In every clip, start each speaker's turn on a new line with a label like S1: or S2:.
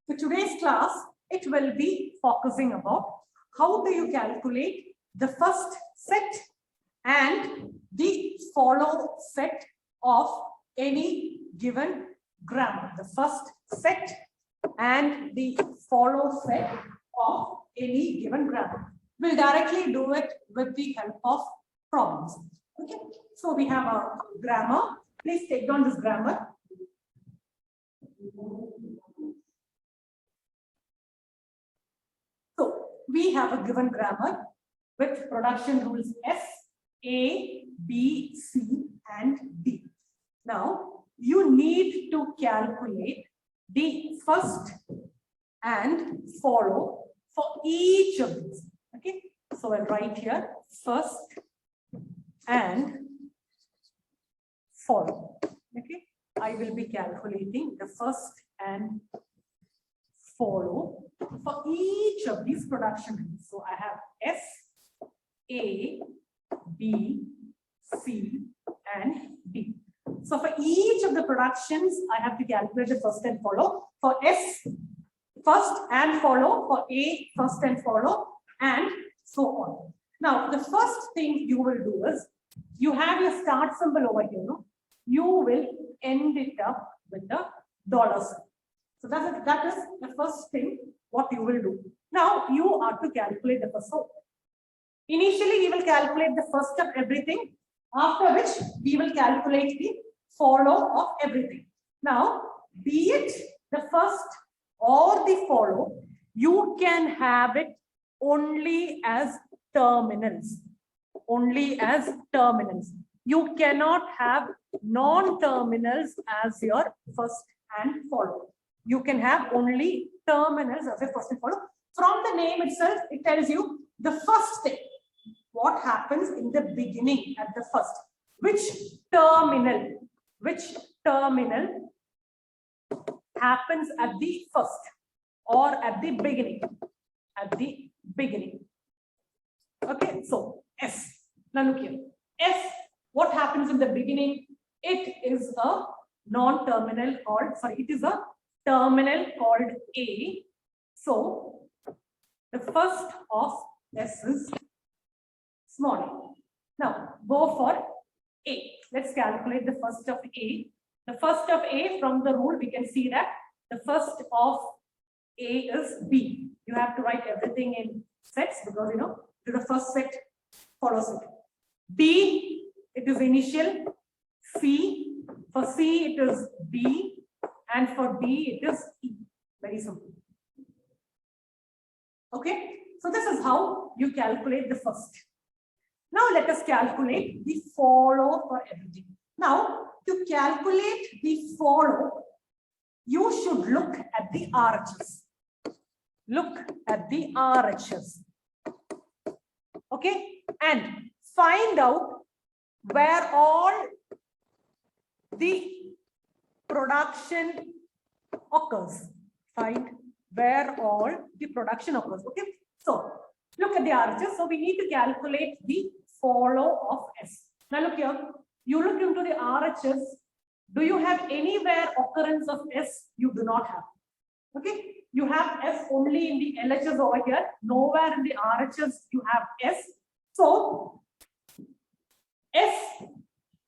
S1: For today's class, it will be focusing about how do you calculate the first set and the follow set of any given grammar. The first set and the follow set of any given grammar. We'll directly do it with the help of problems. Okay, so we have a grammar. Please take down this grammar. So we have a given grammar with production rules S, A, B, C, and D. Now you need to calculate the first and follow for each of these. Okay, so I'll write here first and follow. Okay, I will be calculating the first and follow for each of these production rules. So I have S, A, B, C, and D. So for each of the productions, I have to calculate the first and follow. For S, first and follow. For A, first and follow, and so on. Now, the first thing you will do is, you have your start symbol over here. No? You will end it up with the dollar sign. So that is the first thing what you will do. Now, you are to calculate the first. So initially, we will calculate the first of everything, after which we will calculate the follow of everything. Now, be it the first or the follow, you can have it only as terminals. Only as terminals. You cannot have non-terminals as your first and follow. You can have only terminals as your first and follow. From the name itself, it tells you the first thing. What happens in the beginning at the first? Which terminal happens at the first or at the beginning? At the beginning. Okay, so S. Now look here. S, what happens in the beginning? It is a non-terminal called, it is a terminal called A. So the first of S is small. Now go for A. Let's calculate the first of A. The first of A, from the rule, we can see that the first of A is B. You have to write everything in sets because to the first set follows it. B, it is initial. C, for C it is B, and for D it is E. Very simple. Okay, so this is how you calculate the first. Now let us calculate the follow for everything. Now to calculate the follow, you should look at the RHS. Look at the RHS. Okay, and find out where all the production occurs. Find where all the production occurs. Okay, so look at the RHS. So we need to calculate the follow of S. Now look here, you look into the RHS. Do you have anywhere occurrence of S? You do not have. Okay, you have S only in the LHS over here. Nowhere in the RHS you have S. So S,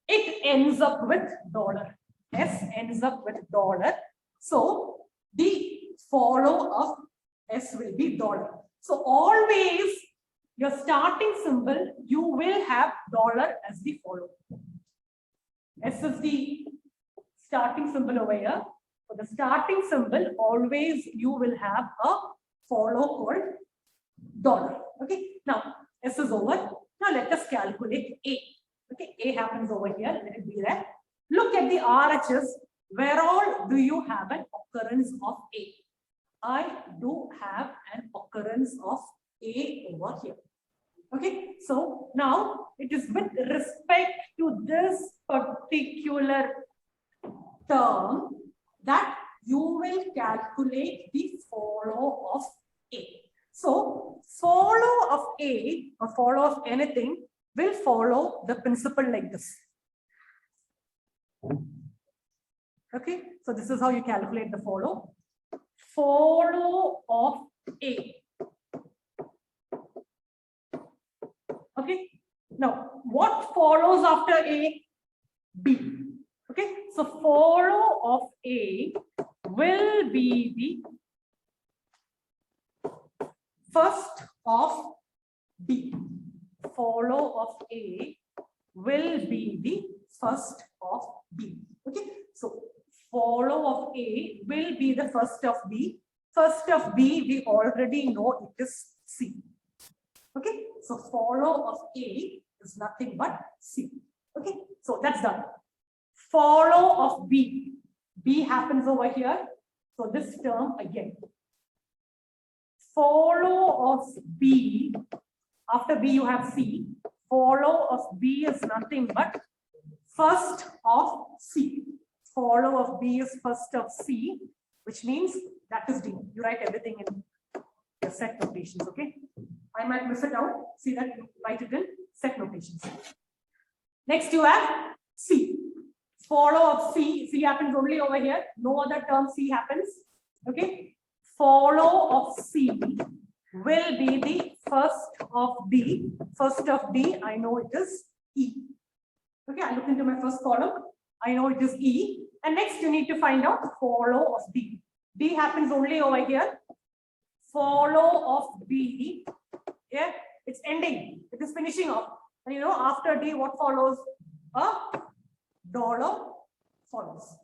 S1: it ends up with dollar. S ends up with dollar. So the follow of S will be dollar. So always your starting symbol, you will have dollar as the follow. S is the starting symbol over here. For the starting symbol, always you will have a follow called dollar. Okay, now S is over. Now let us calculate A. Okay, A happens over here. Let it be there. Look at the RHS. Where all do you have an occurrence of A? I do have an occurrence of A over here. Okay, so now it is with respect to this particular term that you will calculate the follow of A. So follow of A or follow of anything will follow the principle like this. Okay, so this is how you calculate the follow. follow of A. Okay. Now, what follows after A? B. Okay. So, follow of A will be the first of B. Follow of A will be the first of B. Okay. So, follow of A will be the first of B. First of B, we already know it is C. Okay. So, follow of A is nothing but C. Okay. So, that's done. Follow of B. B happens over here. So, this term again. Follow of B. After B, you have C. Follow of B is nothing but first of C. Follow of B is first of C, which means that is D. You write everything in your set notations, okay? I might miss it out. See that you write it in set notations. Next, you have C. Follow of C. C happens only over here. No other term C happens. Okay. Follow of C will be the first of D. First of D, I know it is E. Okay, I look into my first column. I know it is E. And next, you need to find out follow of D. D happens only over here. Follow of B. Yeah, it's ending. It is finishing off. And you know, after D, what follows? A dollar follows.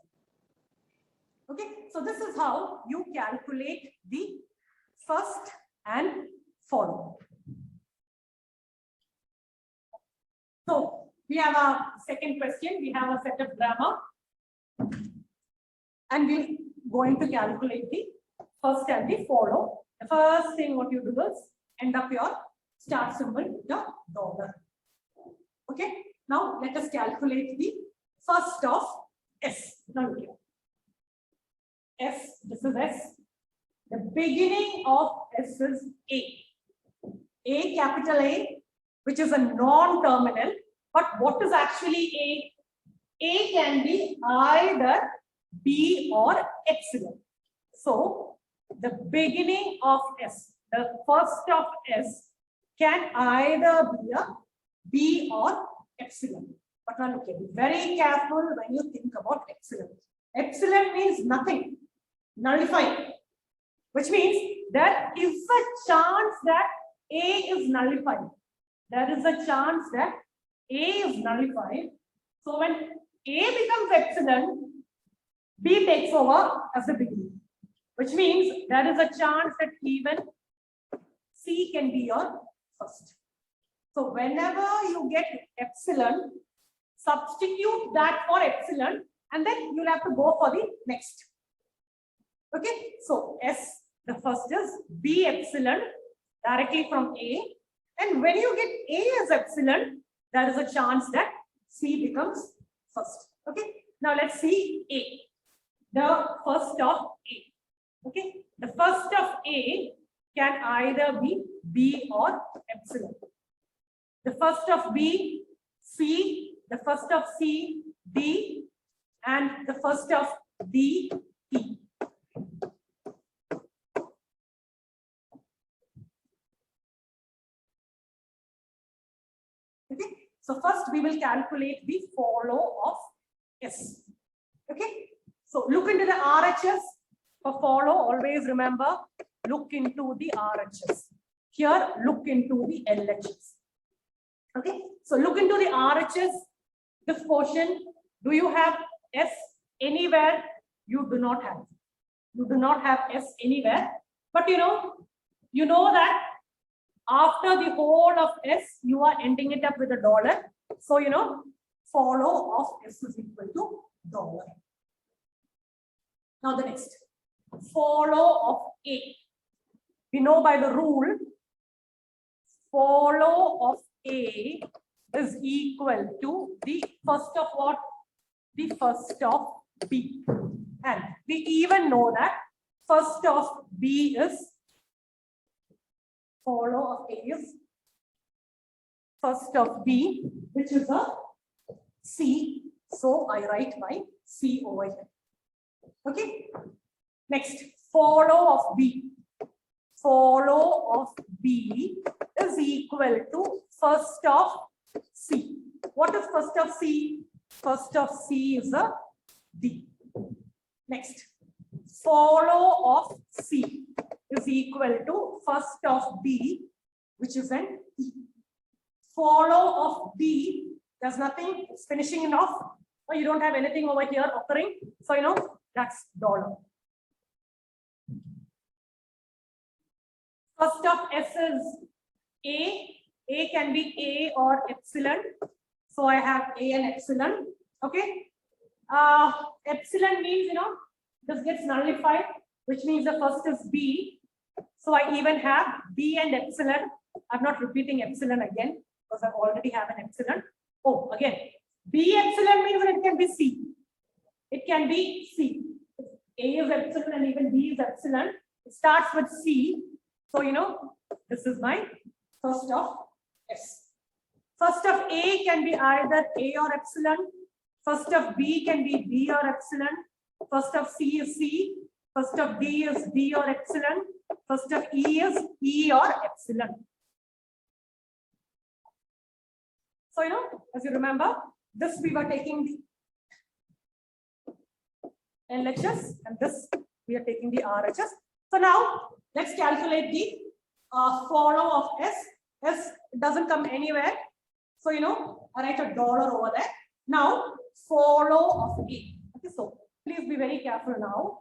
S1: Okay, so this is how you calculate the first and follow. So we have a second question. We have a set of grammar. And we're going to calculate the first and the follow. The first thing what you do is end up your start symbol with the dollar. Okay. Now let us calculate the first of S. Now look here. S, this is S. The beginning of S is A. A, capital A, which is a non-terminal. But what is actually A? A can be either B or epsilon. So the beginning of S, the first of S, can either be a B or epsilon. But now look here, be very careful when you think about epsilon. Epsilon means nothing, nullified, which means there is a chance that A is nullified. There is a chance that A is nullified. So when A becomes epsilon, B takes over as the beginning, which means there is a chance that even C can be your first. So whenever you get epsilon, substitute that for epsilon, and then you'll have to go for the next. Okay, so S, the first is B epsilon directly from A, and when you get A as epsilon, there is a chance that C becomes first. Okay, now let's see A, the first of A. Okay, the first of A can either be B or epsilon. The first of B, C, the first of C, D, and the first of D, E. Okay, so first we will calculate the follow of S. Okay, so look into the RHS. For follow, always remember, look into the RHS. Here, look into the LHS. Okay, so look into the RHS. This portion, do you have S anywhere? You do not have. You do not have S anywhere. But you know that after the whole of S, you are ending it up with a dollar. So follow of S is equal to dollar. Now the next, follow of A. We know by the rule, follow of A is equal to the first of what? The first of B. And we even know that first of B is, follow of A is first of B, which is a C. So I write my C over here. Okay. Next, follow of B. Follow of B is equal to first of C. What is first of C? First of C is a D. Next, follow of C is equal to first of B, which is an E. Follow of B, there's nothing, it's finishing it off, or you don't have anything over here occurring. So, you know, that's dollar. First of S is A. A can be A or epsilon. So I have A and epsilon. Okay. Epsilon means, you know, this gets nullified, which means the first is B. So I even have B and epsilon. I'm not repeating epsilon again because I already have an epsilon. Oh, again, B epsilon means that it can be C. It can be C. A is epsilon and even B is epsilon. It starts with C. So, you know, this is my first of S. First of A can be either A or epsilon. First of B can be B or epsilon. First of C is C. First of D is D or epsilon. First of E is E or epsilon. So, you know, as you remember, this we were taking the LHS and this we are taking the RHS. So now let's calculate the follow of S. S doesn't come anywhere. So, you know, I write a dollar over there. Now, follow of A. Okay, so please be very careful now.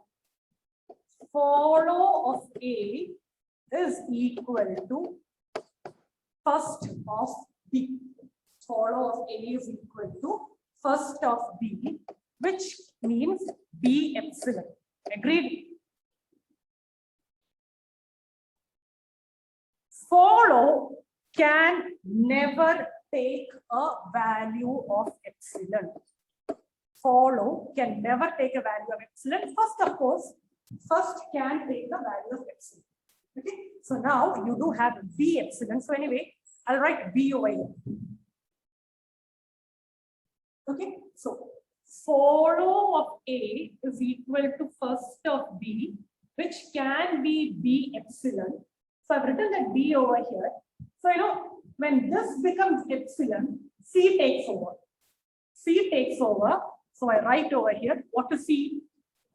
S1: Follow of A is equal to first of B. Follow of A is equal to first of B, which means B epsilon. Agreed? Follow can never take a value of epsilon. Follow can never take a value of epsilon. First, of course, first can take the value of epsilon. Okay, so now you do have B epsilon. So anyway, I'll write B over here. Okay, so follow of A is equal to first of B, which can be B epsilon. So I've written that B over here. So, you know, when this becomes epsilon, C takes over. C takes over. So I write over here, what is C?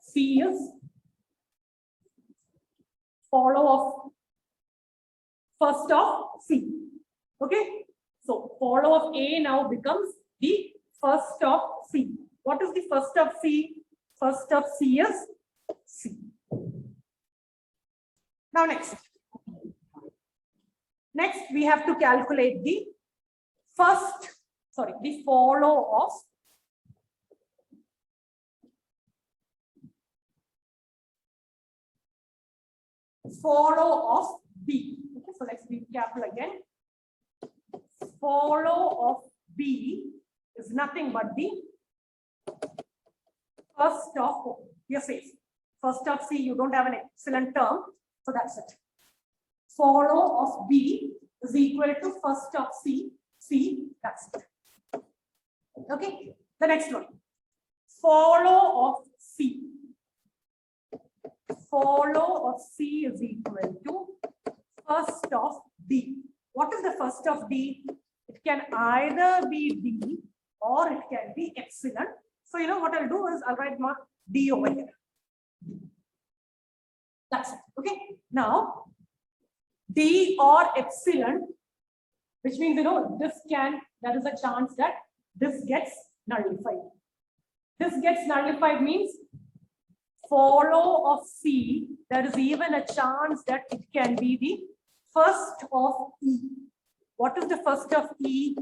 S1: C is follow of first of C. Okay. So follow of A now becomes the first of C. What is the first of C? First of C is C. Now next. Next, we have to calculate the the follow of B. Okay, so let's be careful again. Follow of B is nothing but the first of, yes, first of C, you don't have an epsilon term, so that's it. Follow of B is equal to first of C, that's it. Okay, the next one. Follow of C. Follow of C is equal to first of D. What is the first of D? It can either be D or it can be epsilon. So, you know what I'll do is I'll write my D over here. That's it. Okay, now D or epsilon, which means, you know, there is a chance that this gets nullified. This gets nullified means follow of C, there is even a chance that it can be the first of E. What is the first of E?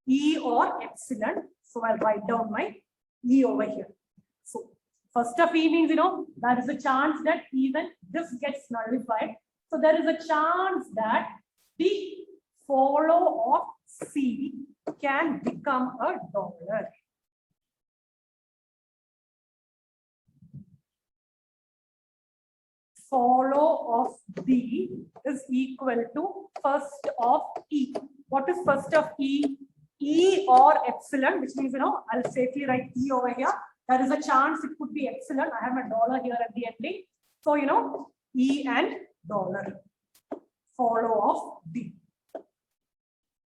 S1: E or epsilon. So I'll write down my E over here. So first of E means, you know, there is a chance that even this gets nullified. So there is a chance that the follow of C can become a dollar. Follow of D is equal to first of E. What is first of E? E or epsilon, which means, you know, I'll safely write E over here. there is a chance it could be epsilon. I have my dollar here at the ending. So, you know, E and dollar, follow of B.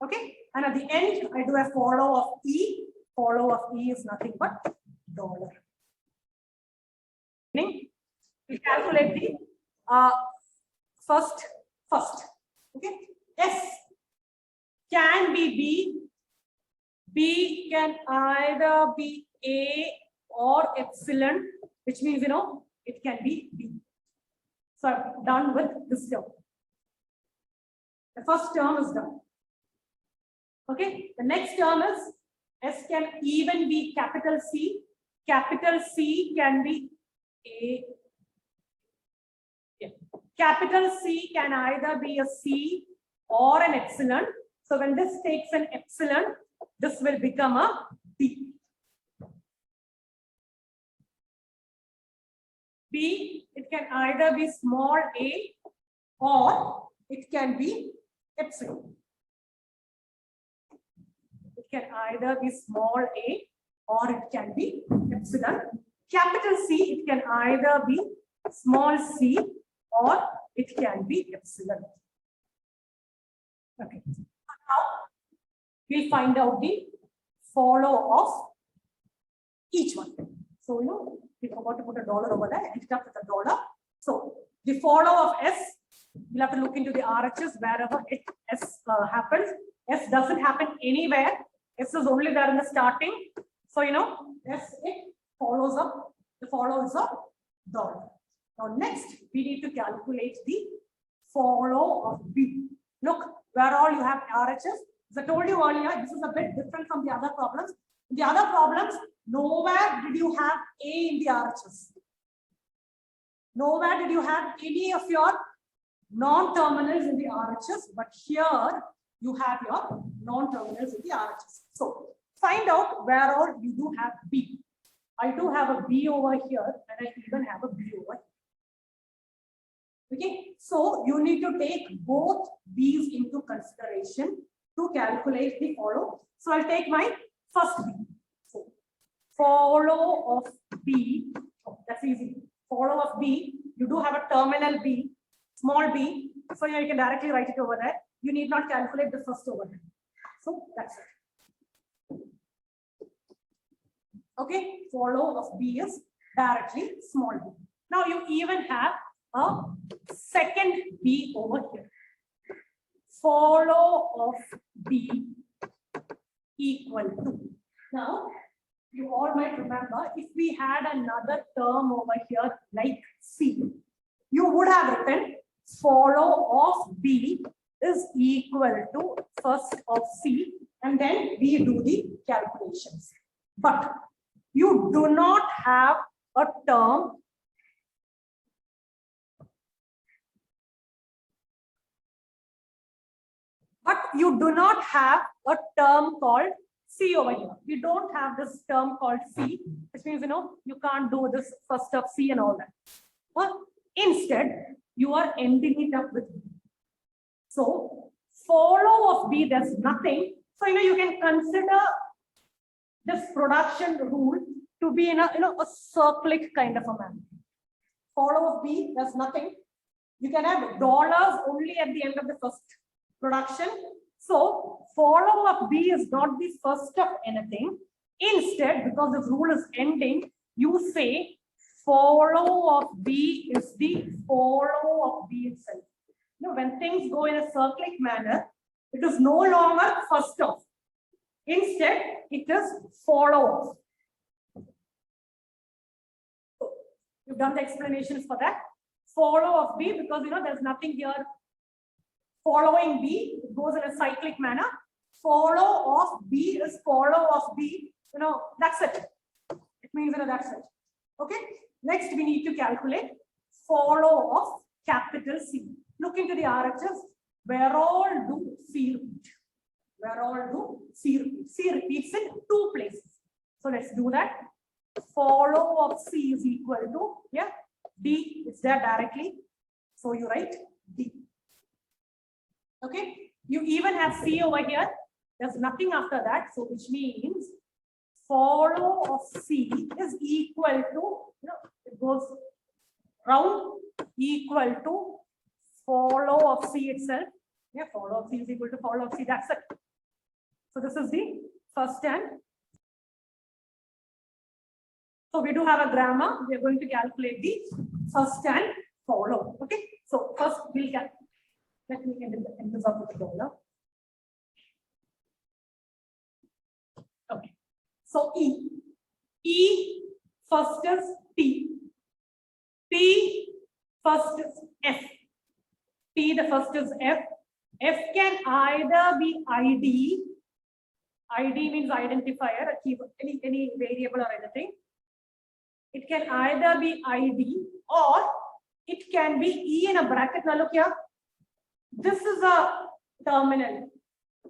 S1: Okay, and at the end, I do a follow of E. Follow of E is nothing but dollar. We calculate the first. Okay, S can be B. B can either be A or epsilon, which means, you know, it can be B. So I'm done with this term. The first term is done. Okay, the next term is S can even be capital C. Capital C can be A. Yeah. Capital C can either be a C or an epsilon. So when this takes an epsilon, this will become a B. B, it can either be small a or it can be epsilon. It can either be small a or it can be epsilon. Capital C, it can either be small c or it can be epsilon. Okay. Now we'll find out the follow of each one. So, you know, we forgot to put a dollar over there. I ended up with a dollar. So the follow of S, you'll have to look into the RHS wherever S happens. S doesn't happen anywhere. S is only there in the starting. So, you know, S, it follows up. The follow is a dollar. Now next, we need to calculate the follow of B. Look, where all you have RHS. As I told you earlier, this is a bit different from the other problems. In the other problems, nowhere did you have A in the RHS. Nowhere did you have any of your non-terminals in the RHS, but here you have your non-terminals in the RHS. So find out where all you do have B. I do have a B over here, and I even have a B over here. Okay, so you need to take both B's into consideration to calculate the follow. So I'll take my first B. So follow of B, oh, that's easy. Follow of B, you do have a terminal B, small b, so you can directly write it over there. You need not calculate the first over there. So that's it. Okay, follow of B is directly small b. Now you even have a second B over here. Follow of B equal to. Now, you all might remember if we had another term over here like C, you would have written follow of B is equal to first of C, and then we do the calculations. But you do not have a term called C over here. We don't have this term called C, which means, you know, you can't do this first of C and all that. Well, instead, you are ending it up with B. So, follow of B, there's nothing. So, you know, you can consider this production rule to be in a, a cyclic kind of a manner. Follow of B, there's nothing. You can have dollars only at the end of the first production. So follow of B is not the first of anything. Instead, because the rule is ending, you say follow of B is the follow of B itself. You know, when things go in a cyclic manner, it is no longer first of. Instead, it is follow of. So, you've done the explanations for that. Follow of B, because, you know, there's nothing here following B, it goes in a cyclic manner. Follow of B is follow of B. You know, that's it. It means, you know, that's it. Okay. Next, we need to calculate follow of capital C. Look into the RHS. Where all do C repeat? Where all do C repeat? C repeats in two places. So let's do that. Follow of C is equal to, yeah, D. It's there directly. So you write D. Okay, you even have C over here. There's nothing after that. So which means follow of C is equal to, it goes round, equal to follow of C itself. Yeah, follow of C is equal to follow of C. That's it. So this is the first and. So we do have a grammar. We are going to calculate the first and follow. Okay. So first we'll get. Let me end this up with the dollar. Okay. So E first is T. T first is F. T the first is F. F can either be ID. ID means identifier, a key, any variable or anything. It can either be ID or it can be E in a bracket. Now look here. This is a terminal.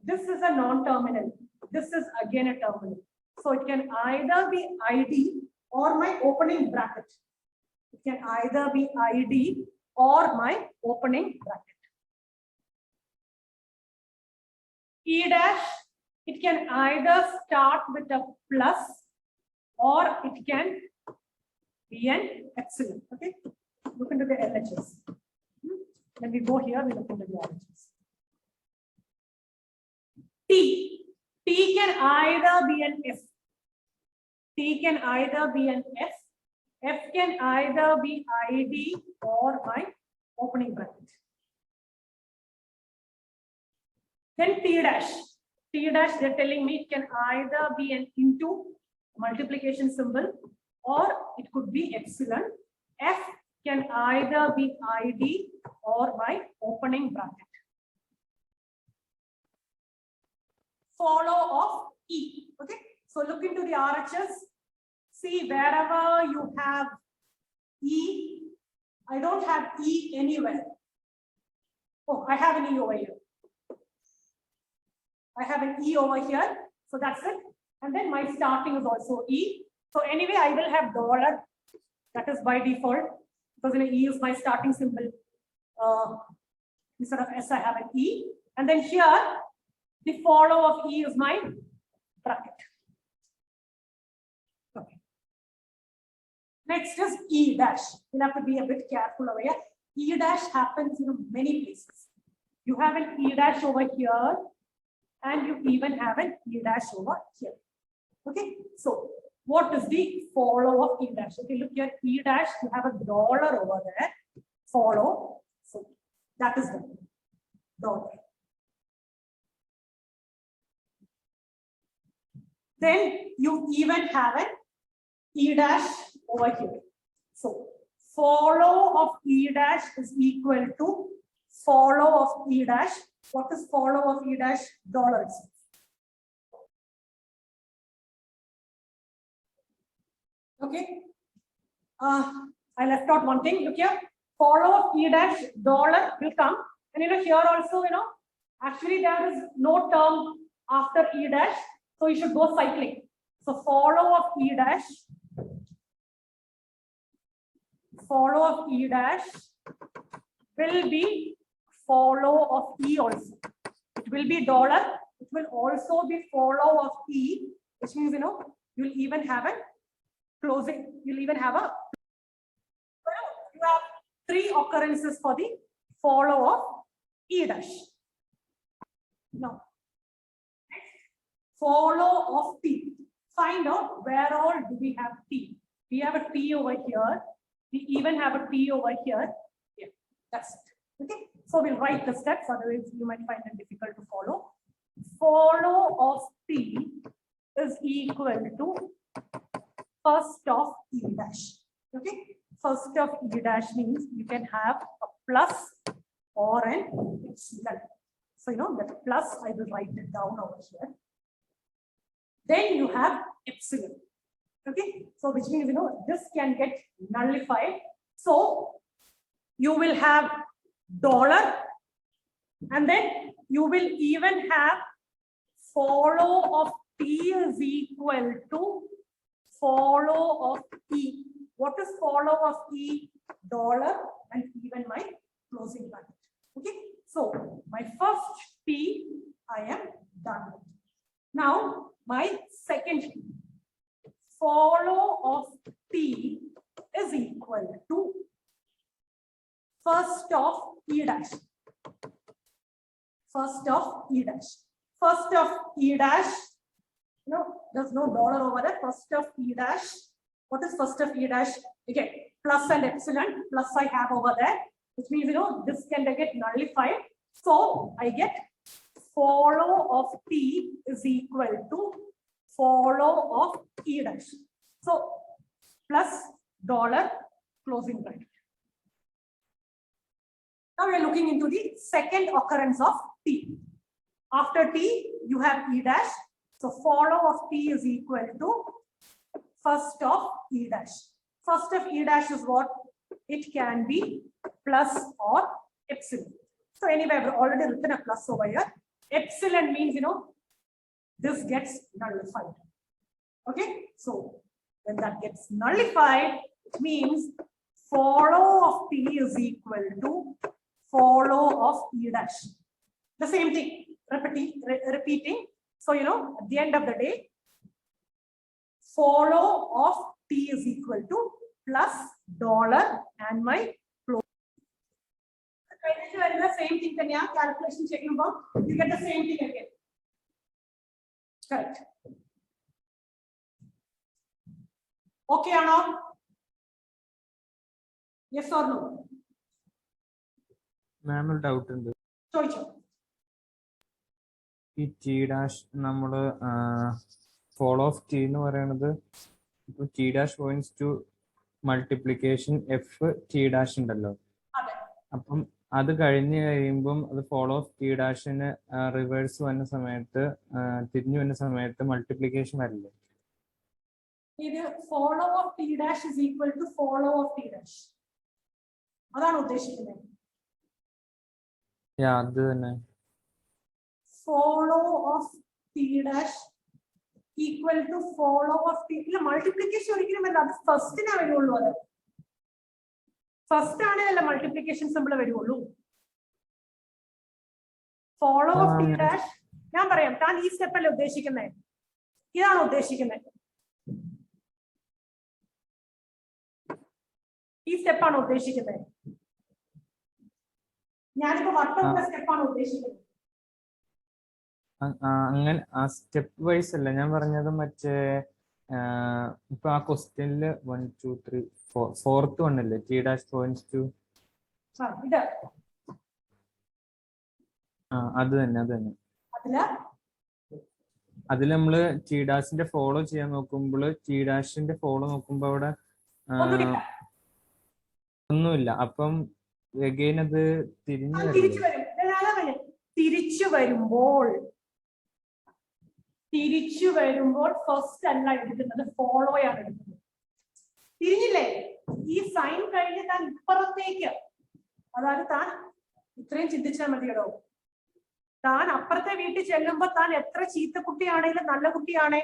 S1: This is a non-terminal. This is again a terminal. So it can either be ID or my opening bracket. It can either be ID or my opening bracket. E dash, it can either start with a plus or it can be an epsilon. Okay, look into the LHS. When we go here, we look into the LHS. T can either be an F. T can either be an F. F can either be ID or my opening bracket. Then T dash. T dash, they're telling me it can either be an into multiplication symbol or it could be epsilon. F can either be ID or my opening bracket. Follow of E. Okay, so look into the RHS. See, wherever you have E, I don't have E anywhere. Oh, I have an E over here. I have an E over here. So that's it. And then my starting is also E. So anyway, I will have dollar. That is by default. Because E is my starting symbol. Instead of S, I have an E. And then here, the follow of E is my bracket. Okay. Next is E dash. You'll have to be a bit careful over here. E dash happens in many places. You have an E dash over here, and you even have an E dash over here. Okay, so what is the follow of E dash? Okay, look here, E dash, you have a dollar over there. Follow. So that is the dollar. Then you even have an E dash over here. So follow of E dash is equal to follow of E dash. What is follow of E dash? Dollar itself. Okay. I left out one thing. Look here. Follow of E dash dollar will come. And here also, actually there is no term after E dash. So you should go cycling. So follow of E dash. Follow of E dash will be follow of E also. It will be dollar. It will also be follow of E, which means, you'll even have a closing. You'll even have a, you have 3 occurrences for the follow of E dash. Now, follow of T. Find out where all do we have T. We have a T over here. We even have a T over here. Yeah, that's it. Okay. So we'll write the steps, otherwise you might find it difficult to follow. Follow of T is equal to first of E dash. Okay. First of E dash means you can have a plus or an epsilon. So that plus, I will write it down over here. Then you have epsilon. Okay. So which means this can get nullified. So you will have dollar, and then you will even have follow of T is equal to follow of E. What is follow of E? Dollar and even my closing bracket. Okay, so my first P I am done with. Now my second P. follow of T is equal to first of E dash. First of E dash. First of E dash. No, there's no dollar over there. First of E dash. What is first of E dash? Okay, plus and epsilon. Plus I have over there, which means this can get nullified. So I get follow of T is equal to follow of E dash. So plus dollar closing bracket. Now we are looking into the second occurrence of T. After T, you have E dash. So follow of T is equal to first of E dash. First of E dash is what? It can be plus or epsilon. So anyway, I've already written a plus over here. Epsilon means, this gets nullified. Okay, so when that gets nullified, it means follow of T is equal to follow of E dash. The same thing, repeating. So, at the end of the day, follow of T is equal to plus dollar and my close. Same thing, calculation checking about, you get the same thing again. Correct. Okay or not? Yes or no?
S2: Ma'am, doubt in this. T dash number follow of T no another T dash points to multiplication F T dash in the law. Upon other the follow of T dash in reverse one summate multiplication value.
S1: Either follow of T dash is equal to follow of T dash.
S2: Yeah, then
S1: follow of T dash equal to follow of T. Multiplication first in a first and multiplication symbol. Follow of T dash. Now, this step this step on uddeshikkunne.
S2: Step wise, question 1, 2, 3, 4. Fourth one, T dash points to. അതിൽ നമ്മൾ T dash follow ചെയ്യാൻ നോക്കുമ്പോൾ T dash follow നോക്കുമ്പോൾ അവിടെ ഒന്നുമില്ല. അപ്പം again അത്
S1: തിരിച്ചു വരുമ്പോൾ ഫസ്റ്റ് അല്ല എടുക്കുന്നത്, ഫോളോ ആണ് എടുക്കുന്നത്. തിരിഞ്ഞില്ലേ? ഈ സൈൻ കഴിഞ്ഞ് താൻ ഇപ്പുറത്തേക്ക്, അതായത് താൻ ഇത്രയും ചിന്തിച്ചാൽ മതിയടോ. താൻ അപ്പുറത്തെ വീട്ടിൽ ചെല്ലുമ്പോ താൻ എത്ര ചീത്തക്കുട്ടിയാണേലും നല്ല കുട്ടിയാണേ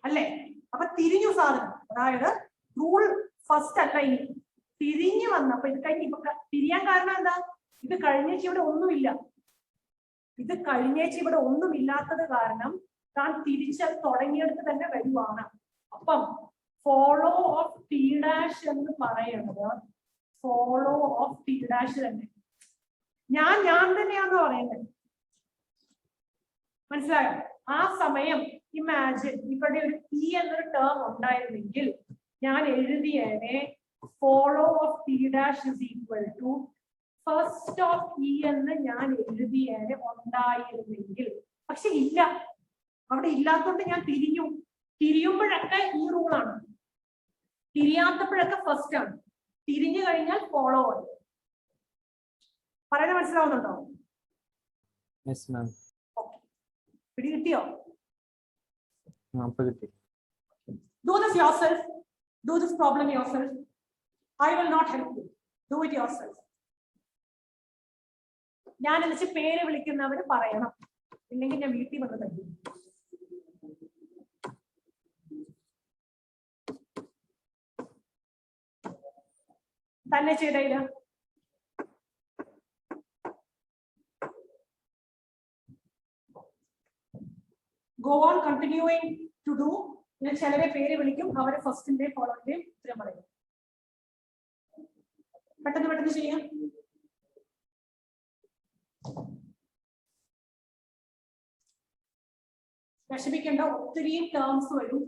S1: അല്ലേ? അപ്പൊ തിരിഞ്ഞു സാധനം, അതായത് റൂൾ ഫസ്റ്റ് അല്ല, ഇനി തിരിഞ്ഞു വന്നപ്പോ ഇത് കഴിഞ്ഞ് ഇപ്പൊ തിരിയാൻ കാരണം എന്താ? ഇത് കഴിഞ്ഞേച്ച് ഇവിടെ ഒന്നുമില്ല. ഇത് കഴിഞ്ഞേച്ച് ഇവിടെ ഒന്നുമില്ലാത്തത് കാരണം താൻ തിരിച്ചത് തുടങ്ങിയെടുത്ത് തന്നെ വരുവാണ്. അപ്പം ഫോളോ ഓഫ് ടി ഡാഷ് എന്ന് പറയുന്നത് ഫോളോ ഓഫ് ടി ഡാഷ് തന്നെ. ഞാൻ തന്നെയാന്ന് പറയുന്നത്. മനസ്സിലായോ? ആ സമയം ഇമാജിൻ ഇവിടെ ഒരു ടി എന്നൊരു ടേം ഉണ്ടായിരുന്നെങ്കിൽ ഞാൻ എഴുതിയേനെ follow of T dash is equal to first of E എന്ന് ഞാൻ എഴുതിയേനെ ഉണ്ടായിരുന്നെങ്കിൽ. പക്ഷെ ഇല്ല, അവിടെ ഇല്ലാത്തോണ്ട് ഞാൻ തിരിഞ്ഞു. തിരിയുമ്പോഴൊക്കെ ഈ റൂളാണ്, തിരിയാത്തപ്പോഴൊക്കെ ഫസ്റ്റ് ആണ്, തിരിഞ്ഞു കഴിഞ്ഞാൽ ഫോളോ ആണ്. പറയുന്നത് മനസ്സിലാവുന്നുണ്ടോ? പിടികിട്ടിയോ? Do this yourself. Do this problem yourself. I will not help you. Do it yourself. ഞാൻ എന്നുവെച്ച് പേര് വിളിക്കുന്നവര് പറയണം, ഇല്ലെങ്കിൽ ഞാൻ വീട്ടിൽ വന്ന് തരും. തന്നെ ചെയ്തയില്ല. Go on continuing to do ഞാൻ ചിലരെ പേര് വിളിക്കും, അവരെ ഫസ്റ്റിന്റെ ഫോളോവിന്റെയും ഉത്തരം പറയും. പെട്ടെന്ന് പെട്ടെന്ന് ചെയ്യാം. വിഷമിക്കേണ്ട, ഒത്തിരിയും ടേംസ് വരും.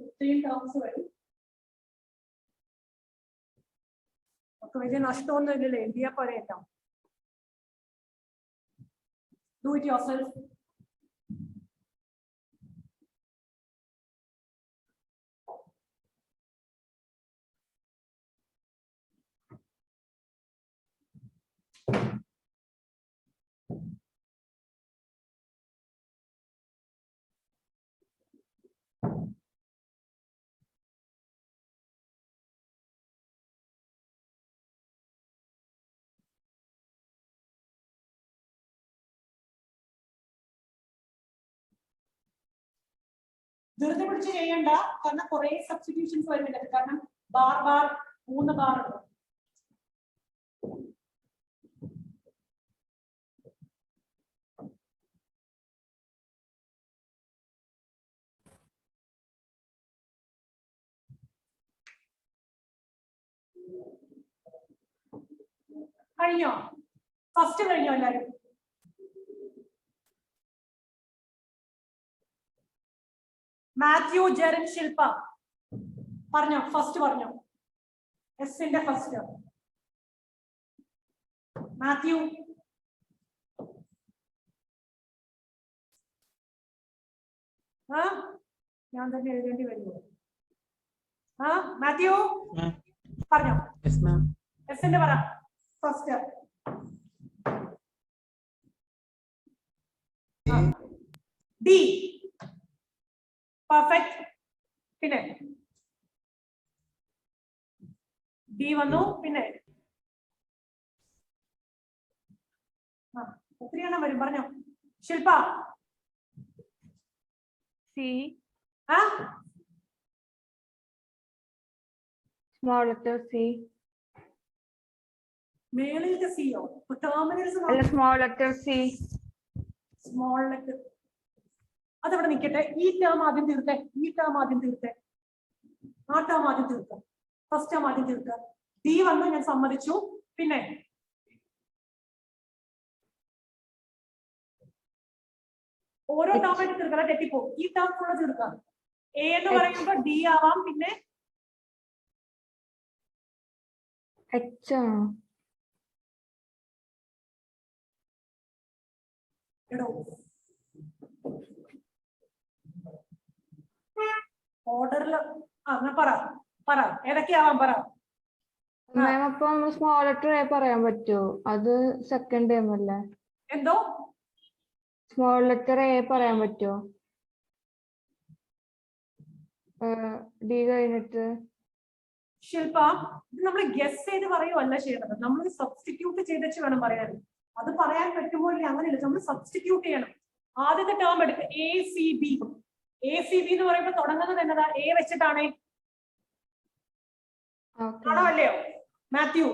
S1: ഒക്കെ വലിയ നഷ്ടമൊന്നും ഇല്ലല്ലോ, എഴുതിയാ പോലെ എല്ലാം. Do it yourself. ധൃതി പിടിച്ച് ചെയ്യണ്ട, കാരണം കുറെ സബ്സ്റ്റിറ്റ്യൂഷൻസ് വരുന്നില്ല. കാരണം ബാർ 3 ബാർ ഉണ്ട്. കഴിഞ്ഞോ? ഫസ്റ്റ് കഴിഞ്ഞോ എല്ലാവരും? മാത്യു, ജെറിൻ, ശില്പ പറഞ്ഞോ, ഫസ്റ്റ് പറഞ്ഞോ. എസിന്റെ ഫസ്റ്റ് മാത്യു. ഞാൻ തന്നെ എഴുതേണ്ടി വരുമോ? മാത്യു പറഞ്ഞോ. എസിന്റെ പറ ഫസ്റ്റ്. ഡി. പെർഫെക്റ്റ്. പിന്നെ ഡി വന്നു. പിന്നെ ഒത്തിരി എണ്ണം വരും, പറഞ്ഞോ. Shilpa.
S3: C. Small letter C.
S1: മേളിലത്തെ സിയോ? ടെർമിനൽസ്
S3: അല്ല, small letter C.
S1: Small letter അതവിടെ നിൽക്കട്ടെ. ഈ ടേം ആദ്യം തീർത്തെ. ആ ടേം ആദ്യം തീർക്കാം. ഫസ്റ്റ് ടേം ആദ്യം തീർക്കാം. ഡി വന്നു, ഞാൻ സമ്മതിച്ചു. പിന്നെ ഓരോ ടേം ആയിട്ട് തീർക്കാം, തെറ്റിപ്പോ. ഈ ടേം ഫുള്ള് തീർക്കാം. എ എന്ന് പറയുമ്പോ ഡി ആവാം. പിന്നെ
S3: എച്ച്.
S1: ഓർഡറിൽ പറ ഏതൊക്കെയാവാം, പറ.
S3: മാം, അപ്പം സ്മോൾ ലെറ്റർ എ പറയാൻ പറ്റുമോ? അത് സെക്കൻഡ് ടൈം അല്ലേ?
S1: എന്തോ?
S3: സ്മോൾ ലെറ്റർ എ പറയാൻ പറ്റുമോ? ഡി കഴിഞ്ഞിട്ട്.
S1: ശില്പ, ഇത് നമ്മൾ ഗസ് ചെയ്ത് പറയുവല്ല ചെയ്യണത്, നമ്മൾ സബ്സ്റ്റിറ്റ്യൂട്ട് ചെയ്തിട്ട് വേണം പറയാൻ. അത് പറയാൻ പറ്റുമോ ഇല്ല അങ്ങനെയല്ല, നമ്മൾ സബ്സ്റ്റിറ്റ്യൂട്ട് ചെയ്യണം. ആദ്യത്തെ ടേം എടുത്ത് എ സി ബി എന്ന് പറയുമ്പോൾ തുടങ്ങുന്നത് എന്നതാ? എ വെച്ചിട്ടാണേ. ആണോ അല്ലയോ മാത്യു?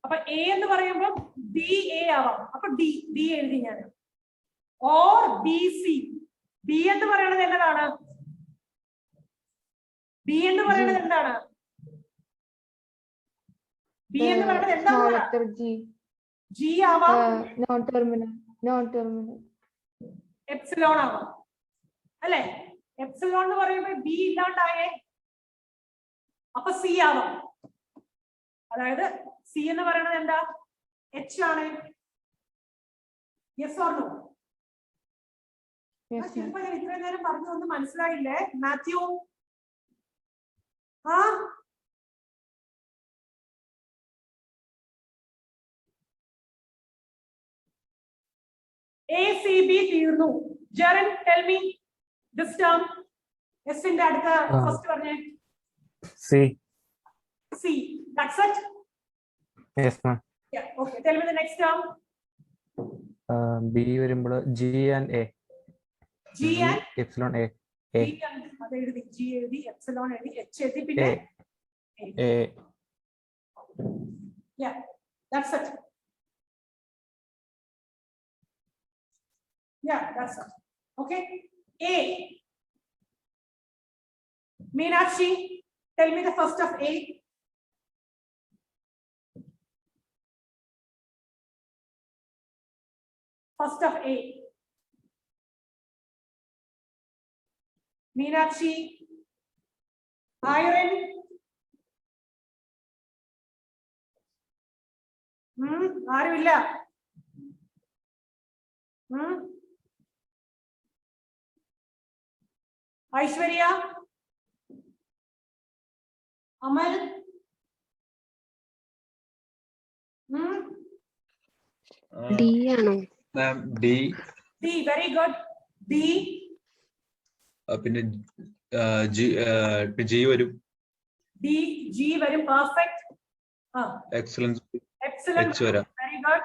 S1: അപ്പൊ എ എന്ന് പറയുമ്പോൾ ബി എ ആവാം. അപ്പൊ ഡി എഴുതി ഞാൻ. Or B C. ബി എന്ന് പറയുന്നത് എന്നതാണ്? ബി എന്ന് പറയുന്നത് എന്താണ്? ബി എന്ന് പറയുന്നത് എന്താണ്? ജി ആവാം.
S3: Non terminal.
S1: എപ്സിലോൺ ആവാം അല്ലെ? എപ്സിലോൺ എന്ന് പറയുമ്പോൾ ബി ഇല്ലാണ്ടായേ, അപ്പൊ സി ആവാം. അതായത് സി എന്ന് പറയുന്നത് എന്താ? എച്ച് ആണ്. Yes or no? ശില്പ, ഞാൻ ഇത്രയും നേരം പറഞ്ഞൊന്നും മനസ്സിലായില്ലേ മാത്യു? എ സി ബി തീർന്നു. Jerin, tell me this term. എസിന്റെ അടുത്ത ഫസ്റ്റ് പറഞ്ഞേ.
S2: C.
S1: That's it?
S2: Yes, ma'am.
S1: Yeah, okay. Tell me the next term.
S2: B വരുമ്പോൾ G and A.
S1: G and
S2: epsilon A.
S1: G and അത് എഴുതി. G എഴുതി, epsilon എഴുതി, H എഴുതി, പിന്നെ
S2: A.
S1: Yeah, that's it. Yeah, that's it. Okay. A. Meenakshi, tell me the first of A. First of A. Meenakshi. Iron. ആരുമില്ല. Aishwarya. Amal.
S4: D ആണോ?
S5: Ma'am, D.
S1: D, very good. D.
S5: പിന്നെ G വരും.
S1: D, G വരും. Perfect.
S5: Excellence.
S1: Excellent.
S5: H വരാം.
S1: Very good.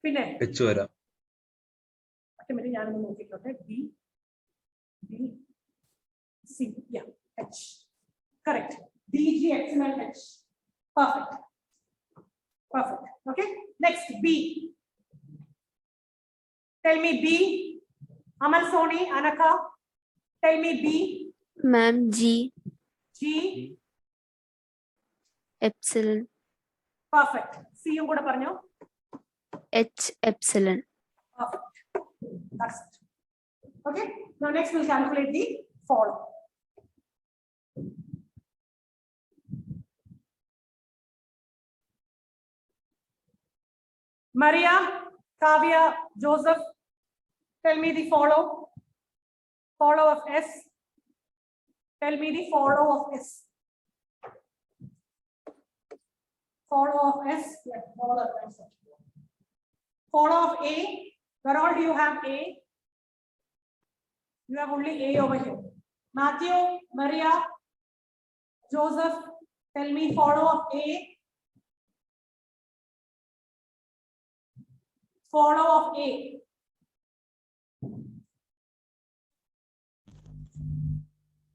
S1: പിന്നെ
S5: H വരാം.
S1: ഞാനൊന്ന് നോക്കിക്കോട്ടെ. D, D, C, yeah, H. Correct. D, G, excellent, H. Perfect. Perfect. Okay. Next, B. Tell me B. Amal, Soni, Anaka. Tell me B.
S4: Ma'am, G.
S1: G.
S4: Epsilon.
S1: Perfect. C യും കൂടെ പറഞ്ഞോ.
S4: H epsilon.
S1: Perfect. That's it. Okay. Now next we'll calculate the follow. Maria, Kavya, Joseph, tell me the follow. Follow of S. Tell me the follow of S. Follow of S. Yeah, follow of S. Follow of A. Where all do you have A? You have only A over here. Matthew, Maria, Joseph, tell me follow of A. Follow of A.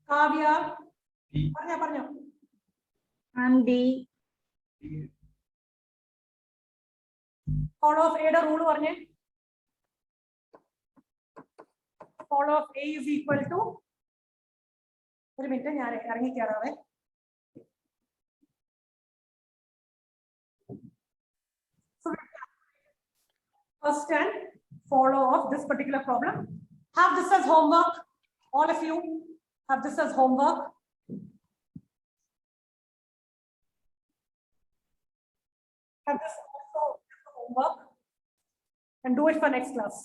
S1: Kavya. Parnyo.
S3: And D.
S1: Follow of A the rule parnye. Follow of A is equal to. ഒരു minute ഞാൻ ഇറങ്ങിക്കാറാവേ. First and follow of this particular problem. Have this as homework. All of you have this as homework. Have this also as homework and do it for next class.